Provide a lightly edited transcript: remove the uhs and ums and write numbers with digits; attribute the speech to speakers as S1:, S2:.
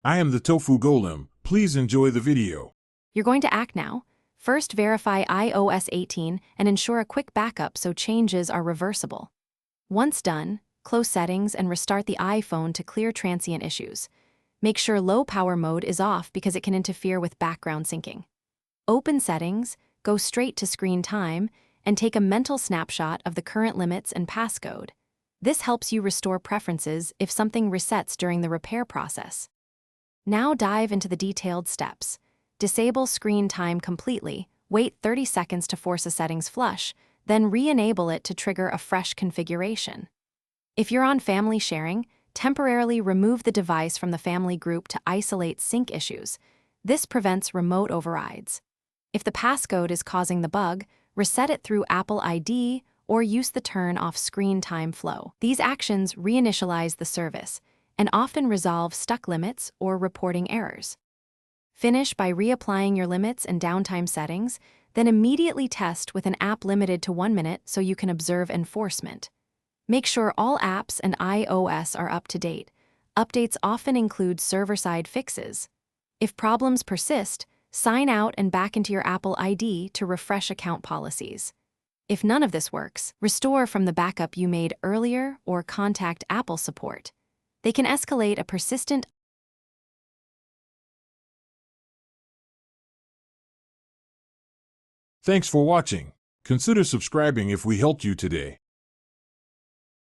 S1: I am the Tofu Golem. Please enjoy the video.
S2: You're going to act now. First, verify iOS 18 and ensure a quick backup so changes are reversible. Once done, close settings and restart the iPhone to clear transient issues. Make sure low power mode is off because it can interfere with background syncing. Open settings, go straight to screen time, and take a mental snapshot of the current limits and passcode. This helps you restore preferences if something resets during the repair process. Now dive into the detailed steps. Disable screen time completely, wait 30 seconds to force a settings flush, then re-enable it to trigger a fresh configuration. If you're on family sharing, temporarily remove the device from the family group to isolate sync issues. This prevents remote overrides. If the passcode is causing the bug, reset it through Apple ID or use the turn off screen time flow. These actions reinitialize the service and often resolve stuck limits or reporting errors. Finish by reapplying your limits and downtime settings, then immediately test with an app limited to 1 minute so you can observe enforcement. Make sure all apps and iOS are up to date. Updates often include server-side fixes. If problems persist, sign out and back into your Apple ID to refresh account policies. If none of this works, restore from the backup you made earlier or contact Apple support. They can escalate a persistent.
S1: Thanks for watching. Consider subscribing if we helped you today.